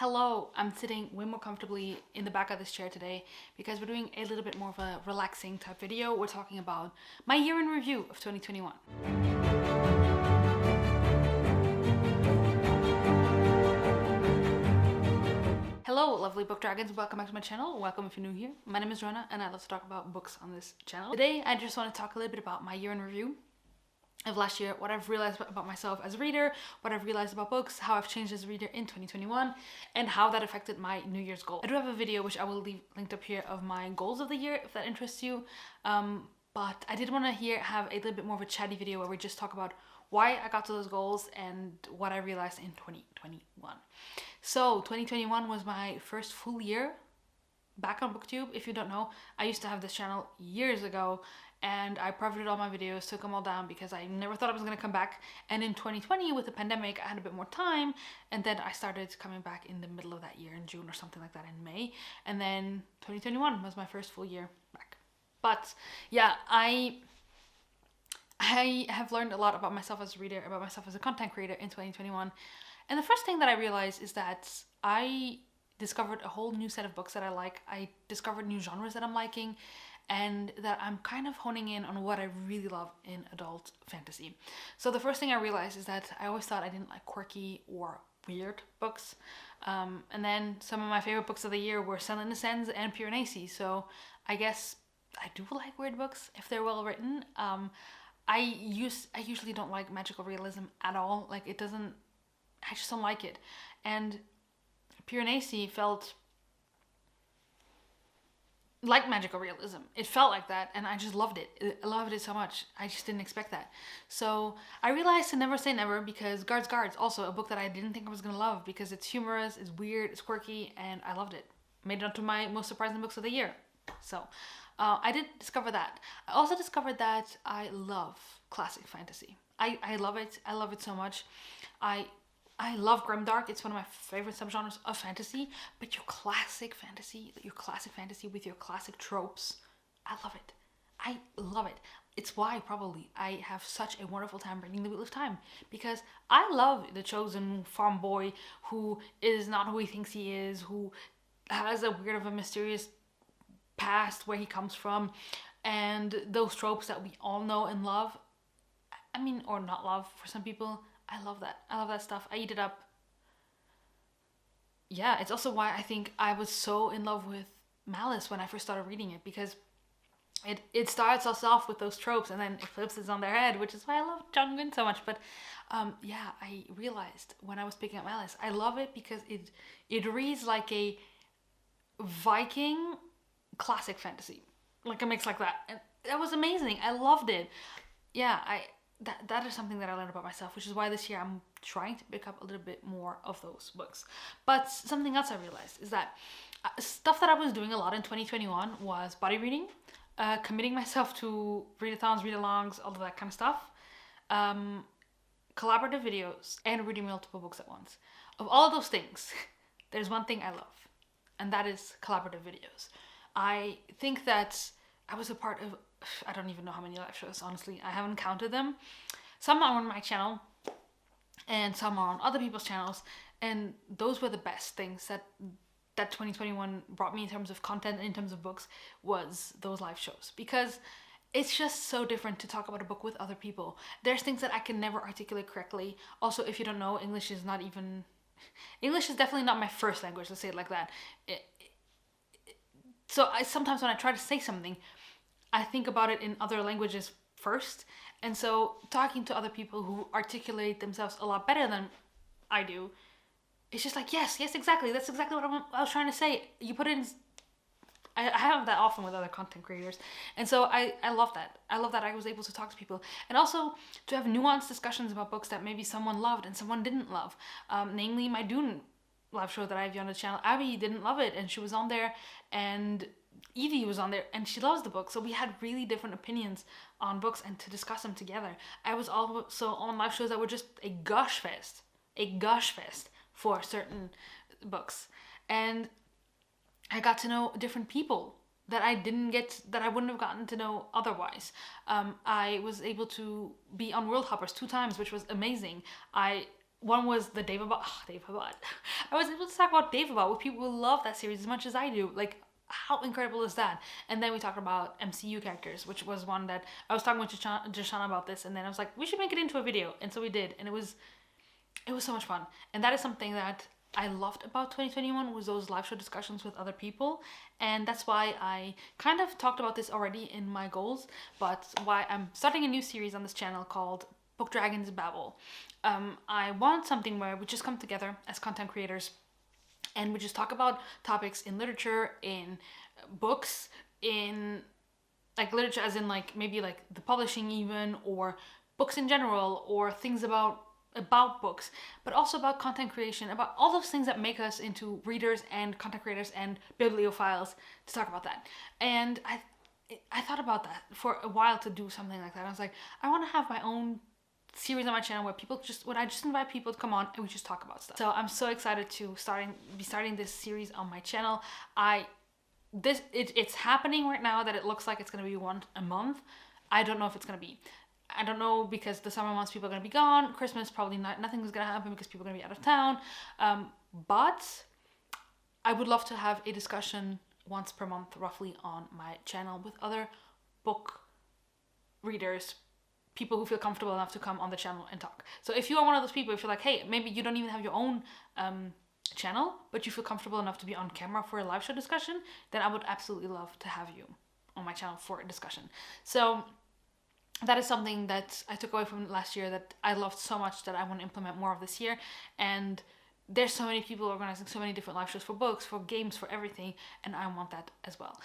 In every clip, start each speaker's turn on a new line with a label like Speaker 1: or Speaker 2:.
Speaker 1: Hello, I'm sitting way more comfortably in the back of this chair today because we're doing a little bit more of a relaxing type video. We're talking about my year in review of 2021. Hello, lovely book dragons. Welcome back to my channel. Welcome if you're new here. My name is Rona and I love to talk about books on this channel. Today, I just want to talk a little bit about my year in review of last year, what I've realized about myself as a reader, what I've realized about books, how I've changed as a reader in 2021, and how that affected my New Year's goal. I do have a video which I will leave linked up here of my goals of the year if that interests you. But I did want to have a little bit more of a chatty video where we just talk about why I got to those goals and what I realized in 2021. So 2021 was my first full year back on BookTube. If you don't know, I used to have this channel years ago and I privated all my videos, took them all down because I never thought I was going to come back. And in 2020 with the pandemic, I had a bit more time, and then I started coming back in the middle of that year in June or something like that, in May. And then 2021 was my first full year back. But yeah, I have learned a lot about myself as a reader, about myself as a content creator in 2021. And the first thing that I realized is that I discovered a whole new set of books that I like. I discovered new genres that I'm liking, and that I'm kind of honing in on what I really love in adult fantasy. So the first thing I realized is that I always thought I didn't like quirky or weird books. And then some of my favorite books of the year were Silent Ascends and Piranesi. So I guess I do like weird books if they're well written. I usually don't like magical realism at all. Like I just don't like it. And Piranesi felt like magical realism. It felt like that, and I just loved it. I loved it so much. I just didn't expect that. So I realized to never say never, because Guards, also a book that I didn't think I was gonna love because it's humorous, it's weird, it's quirky, and I loved it. Made it onto my most surprising books of the year. So I did discover that. I also discovered that I love classic fantasy. I love it. I love it so much. I love grimdark. It's one of my favorite subgenres of fantasy, but your classic fantasy with your classic tropes, I love it. I love it. It's why probably I have such a wonderful time reading The Wheel of Time, because I love the chosen farm boy who is not who he thinks he is, who has a weird of a mysterious past where he comes from, and those tropes that we all know and love. I mean, or not love for some people. I love that. I love that stuff. I eat it up. Yeah, it's also why I think I was so in love with Malice when I first started reading it, because it starts us off with those tropes and then it flips it on their head, which is why I love John Gwynne so much. But yeah, I realized when I was picking up Malice, I love it because it reads like a Viking classic fantasy, like a mix like that, and that was amazing. I loved it. Yeah, that is something that I learned about myself, which is why this year I'm trying to pick up a little bit more of those books. But something else I realized is that stuff that I was doing a lot in 2021 was body reading, committing myself to readathons, read-alongs, all of that kind of stuff, collaborative videos, and reading multiple books at once. Of all of those things, there's one thing I love, and that is collaborative videos. I think that I was a part of, I don't even know how many live shows, honestly. I haven't counted them. Some are on my channel and some are on other people's channels, and those were the best things that 2021 brought me in terms of content and in terms of books, was those live shows, because it's just so different to talk about a book with other people. There's things that I can never articulate correctly. Also, if you don't know, English is definitely not my first language, let's say it like that. So sometimes when I try to say something, I think about it in other languages first. And so talking to other people who articulate themselves a lot better than I do, it's just like, yes, exactly. That's exactly what I was trying to say. You put it in... I have that often with other content creators. And so I love that. I love that I was able to talk to people. And also to have nuanced discussions about books that maybe someone loved and someone didn't love. Namely, my Dune live show that I have on the channel. Abby didn't love it, and she was on there, and Evie was on there, and she loves the book. So we had really different opinions on books and to discuss them together. I was also on live shows that were just a gush fest for certain books. And I got to know different people that I wouldn't have gotten to know otherwise. I was able to be on World Hoppers 2 times, which was amazing. I one was the Dave Abad. Dave Abad. I was able to talk about Dave Abad with people who love that series as much as I do. Like, how incredible is that? And then we talked about MCU characters, which was one that I was talking with Jashana about this, and then I was like, we should make it into a video, and so we did, and it was so much fun. And that is something that I loved about 2021 was those live show discussions with other people, and that's why I kind of talked about this already in my goals, but why I'm starting a new series on this channel called Book Dragons Babble. I want something where we just come together as content creators and we just talk about topics in literature, in books, in like literature as in like maybe like the publishing even, or books in general, or things about books, but also about content creation, about all those things that make us into readers and content creators and bibliophiles, to talk about that. And I thought about that for a while, to do something like that. I was like, I want to have my own series on my channel where I just invite people to come on and we just talk about stuff. So I'm so excited to be starting this series on my channel. It's happening right now that it looks like it's going to be one a month. I don't know if it's going to be. I don't know, because the summer months people are going to be gone. Christmas probably nothing's going to happen because people are going to be out of town. But I would love to have a discussion once per month roughly on my channel with other book readers, people who feel comfortable enough to come on the channel and talk. So if you are one of those people, if you're like, hey, maybe you don't even have your own channel, but you feel comfortable enough to be on camera for a live show discussion, then I would absolutely love to have you on my channel for a discussion. So that is something that I took away from last year that I loved so much that I want to implement more of this year. And there's so many people organizing so many different live shows for books, for games, for everything, and I want that as well.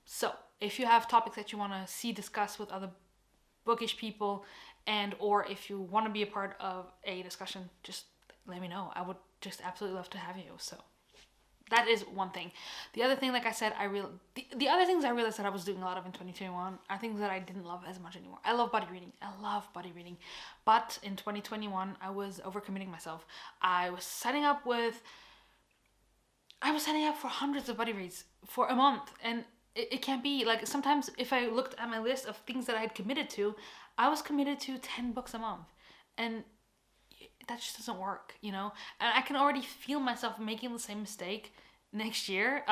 Speaker 1: So if you have topics that you want to see discussed with other bookish people, and or if you want to be a part of a discussion, just let me know. I would just absolutely love to have you. So that is one thing. The other thing, like I said, the other things I realized that I was doing a lot of in 2021 are things that I didn't love as much anymore. I love buddy reading. I love buddy reading. But in 2021, I was overcommitting myself. I was signing up for hundreds of buddy reads for a month. And it can't be. Like, sometimes if I looked at my list of things that I had committed to, I was committed to 10 books a month. And that just doesn't work, you know? And I can already feel myself making the same mistake this year.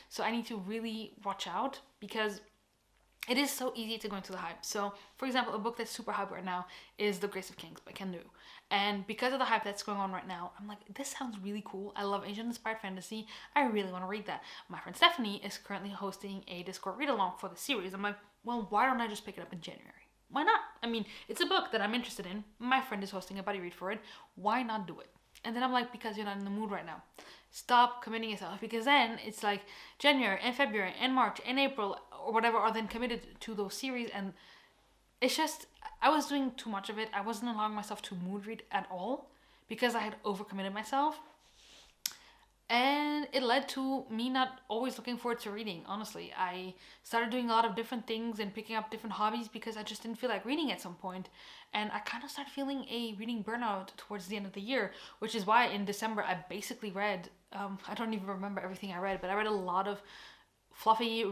Speaker 1: So I need to really watch out, because it is so easy to go into the hype. So, for example, a book that's super hype right now is The Grace of Kings by Ken Liu. And because of the hype that's going on right now, I'm like, this sounds really cool. I love Asian-inspired fantasy. I really want to read that. My friend Stephanie is currently hosting a Discord read-along for the series. I'm like, well, why don't I just pick it up in January? Why not? I mean, it's a book that I'm interested in. My friend is hosting a buddy read for it. Why not do it? And then I'm like, because you're not in the mood right now. Stop committing yourself, because then it's like January and February and March and April or whatever are then committed to those series, and it's just, I was doing too much of it. I wasn't allowing myself to mood read at all because I had overcommitted myself. And it led to me not always looking forward to reading, honestly. I started doing a lot of different things and picking up different hobbies because I just didn't feel like reading at some point. And I kind of started feeling a reading burnout towards the end of the year, which is why in December I basically read, I don't even remember everything I read, but I read a lot of fluffy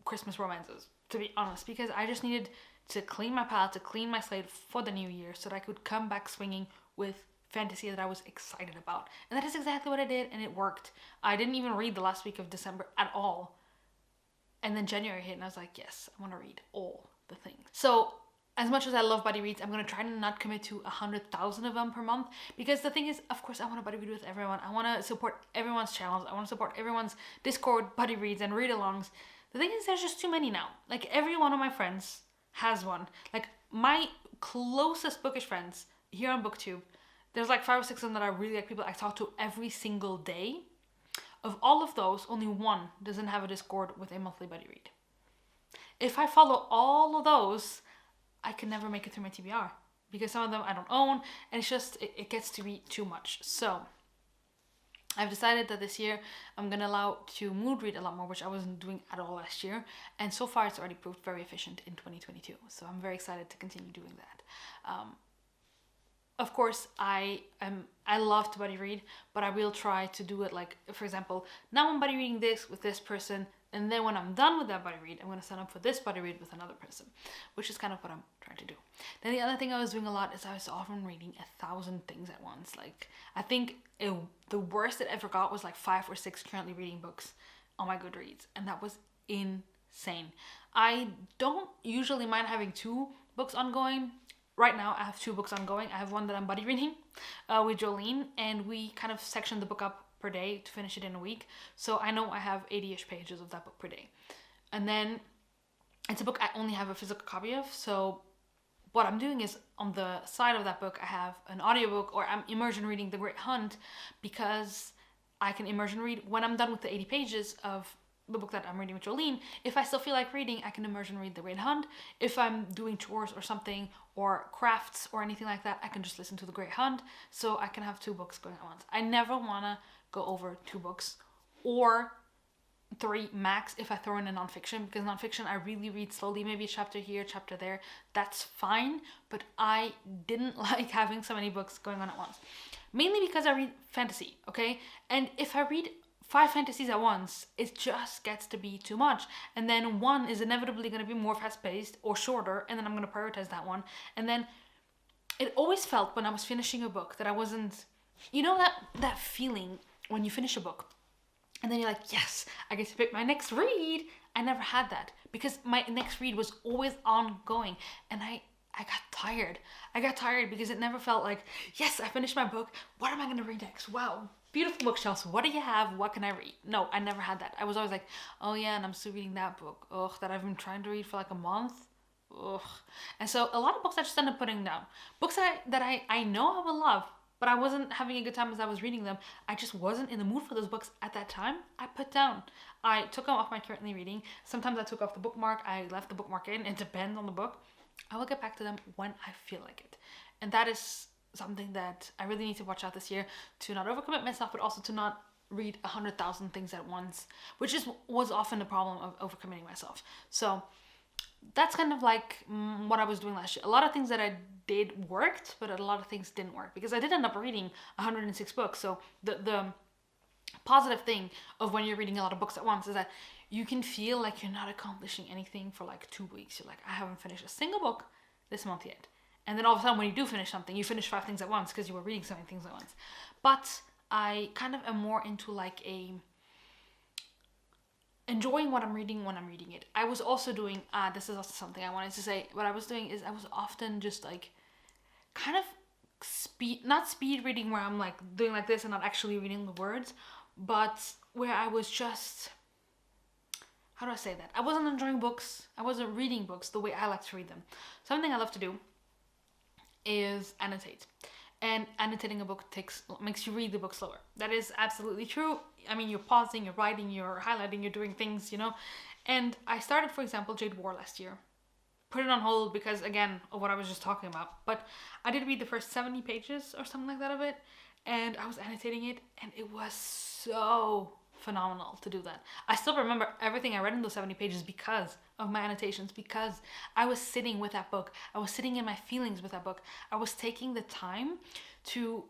Speaker 1: Christmas romances, to be honest, because I just needed to clean my palette, to clean my slate for the new year so that I could come back swinging with fantasy that I was excited about. And that is exactly what I did, and it worked. I didn't even read the last week of December at all. And then January hit and I was like, yes, I want to read all the things. So as much as I love buddy reads, I'm going to try to not commit to 100,000 of them per month, because the thing is, of course, I want to buddy read with everyone. I want to support everyone's channels. I want to support everyone's Discord buddy reads and read-alongs. The thing is, there's just too many now. Like, every one of my friends has one. Like, my closest bookish friends here on BookTube, there's like 5 or 6 of them that are really like people I talk to every single day. Of all of those, only one doesn't have a Discord with a monthly buddy read. If I follow all of those, I can never make it through my TBR, because some of them I don't own, and it's just, it gets to be too much. So I've decided that this year I'm going to allow to mood read a lot more, which I wasn't doing at all last year. And so far it's already proved very efficient in 2022. So I'm very excited to continue doing that. Of course, I love to buddy read, but I will try to do it like, for example, now I'm buddy reading this with this person, And then when I'm done with that buddy read, I'm going to sign up for this buddy read with another person, which is kind of what I'm trying to do. Then the other thing I was doing a lot is I was often reading 1,000 things at once. Like, I think the worst it ever got was like 5 or 6 currently reading books on my Goodreads. And that was insane. I don't usually mind having 2 books ongoing. Right now, I have 2 books ongoing. I have one that I'm buddy reading with Jolene, and we kind of section the book up per day to finish it in a week. So I know I have 80-ish pages of that book per day. And then it's a book I only have a physical copy of. So what I'm doing is on the side of that book, I have an audiobook, or I'm immersion reading The Great Hunt, because I can immersion read when I'm done with the 80 pages of the book that I'm reading with Jolene. If I still feel like reading, I can immersion read The Great Hunt. If I'm doing chores or something, or crafts or anything like that, I can just listen to The Great Hunt. So I can have 2 books going at once. I never want to go over 2 books, or 3 max if I throw in a nonfiction, because nonfiction I really read slowly, maybe a chapter here, chapter there. That's fine, but I didn't like having so many books going on at once. Mainly because I read fantasy, okay? And if I read 5 fantasies at once, it just gets to be too much. And then one is inevitably going to be more fast-paced or shorter, and then I'm going to prioritize that one. And then it always felt when I was finishing a book that I wasn't, you know, that feeling when you finish a book and then you're like, yes, I get to pick my next read. I never had that, because my next read was always ongoing, and I got tired. I got tired because it never felt like, yes, I finished my book. What am I going to read next? Wow, beautiful bookshelves. What do you have? What can I read? No, I never had that. I was always like, oh yeah, and I'm still reading that book. Ugh, that I've been trying to read for like a month. Ugh. And so a lot of books I just ended up putting down. Books that I know I will love, but I wasn't having a good time as I was reading them. I just wasn't in the mood for those books at that time. I put down. I took them off my currently reading. Sometimes I took off the bookmark. I left the bookmark in. It depends on the book. I will get back to them when I feel like it. And that is something that I really need to watch out this year, to not overcommit myself, but also to not read 100,000 things at once, which was often the problem of overcommitting myself. So that's kind of like what I was doing last year. A lot of things that I did worked, but a lot of things didn't work, because I did end up reading 106 books. So the positive thing of when you're reading a lot of books at once is that you can feel like you're not accomplishing anything for like 2 weeks. You're like, I haven't finished a single book this month yet. And then all of a sudden when you do finish something, you finish 5 things at once because you were reading so many things at once. But I kind of am more into like enjoying what I'm reading when I'm reading it. I was also doing, this is also something I wanted to say, what I was doing is I was often just like kind of not speed reading where I'm like doing like this and not actually reading the words, but where I was just, how do I say that? I wasn't enjoying books. I wasn't reading books the way I like to read them. Something I love to do is annotate. And annotating a book makes you read the book slower. That is absolutely true. I mean, you're pausing, you're writing, you're highlighting, you're doing things, you know. And I started, for example, Jade War last year. Put it on hold because, again, of what I was just talking about. But I did read the first 70 pages or something like that of it. And I was annotating it. And it was so phenomenal to do that. I still remember everything I read in those 70 pages because of my annotations, because I was sitting with that book. I was sitting in my feelings with that book. I was taking the time to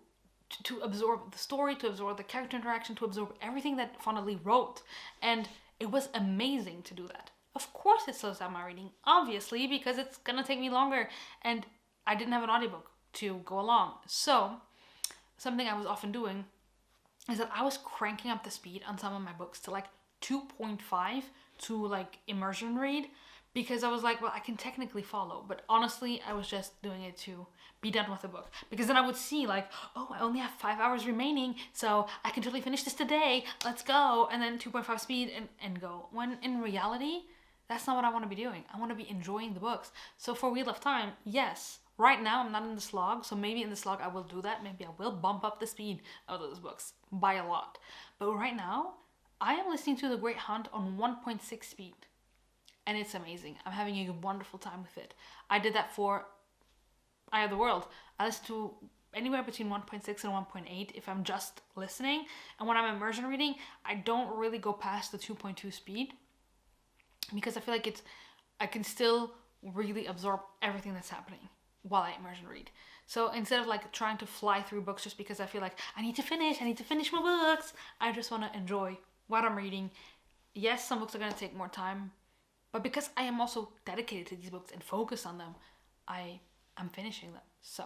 Speaker 1: absorb the story, to absorb the character interaction, to absorb everything that Vonda Lee wrote. And it was amazing to do that. Of course it slows down my reading, obviously, because it's gonna take me longer, and I didn't have an audiobook to go along. So something I was often doing is that I was cranking up the speed on some of my books to like 2.5 to like immersion read, because I was like, well, I can technically follow, but honestly, I was just doing it to be done with the book. Because then I would see like, oh, I only have 5 hours remaining, so I can totally finish this today. Let's go. And then 2.5 speed and go. When in reality, that's not what I want to be doing. I want to be enjoying the books. So for Wheel of Time, yes, right now I'm not in the slog, so maybe in the slog I will do that. Maybe I will bump up the speed of those books by a lot. But right now, I am listening to The Great Hunt on 1.6 speed. And it's amazing. I'm having a wonderful time with it. I did that for Eye of the World. I listen to anywhere between 1.6 and 1.8 if I'm just listening. And when I'm immersion reading, I don't really go past the 2.2 speed, because I feel like I can still really absorb everything that's happening while I immersion read. So instead of like trying to fly through books just because I feel like I need to finish my books, I just want to enjoy what I'm reading yes, some books are going to take more time, but because I am also dedicated to these books and focused on them, I'm finishing them. So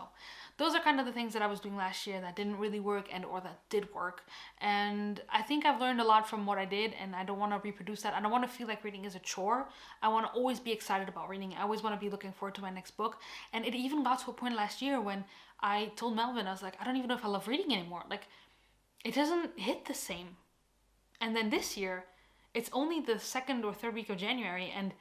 Speaker 1: those are kind of the things that I was doing last year that didn't really work and or that did work. And I think I've learned a lot from what I did, and I don't want to reproduce that. I don't want to feel like reading is a chore. I want to always be excited about reading. I always want to be looking forward to my next book. And it even got to a point last year when I told Melvin, I was like, I don't even know if I love reading anymore. Like, it doesn't hit the same. And then this year, it's only the second or third week of January, and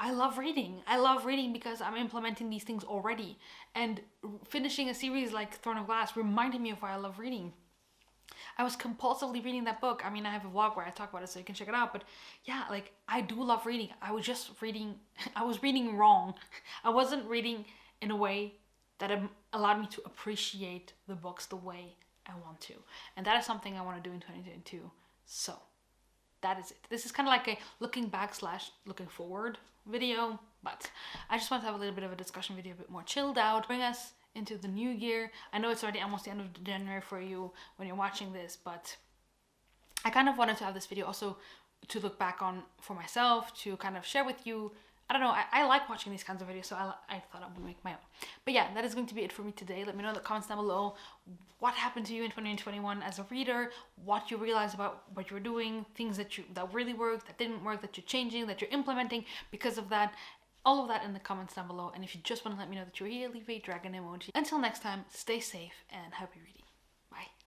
Speaker 1: I love reading. I love reading because I'm implementing these things already. And finishing a series like Throne of Glass reminded me of why I love reading. I was compulsively reading that book. I mean, I have a vlog where I talk about it, so you can check it out. But yeah, like, I do love reading. I was just reading, I was reading wrong. I wasn't reading in a way that allowed me to appreciate the books the way I want to. And that is something I want to do in 2022. So that is it. This is kind of like a looking back / looking forward video, but I just want to have a little bit of a discussion video, a bit more chilled out, bring us into the new year. I know it's already almost the end of January for you when you're watching this, but I kind of wanted to have this video also to look back on for myself, to kind of share with you. I don't know, I like watching these kinds of videos, so I thought I would make my own. But yeah, that is going to be it for me today. Let me know in the comments down below what happened to you in 2021 as a reader, what you realized about what you were doing, things that really worked, that didn't work, that you're changing, that you're implementing because of that. All of that in the comments down below. And if you just want to let me know that you're here, leave a dragon emoji. Until next time, stay safe and happy reading. Bye.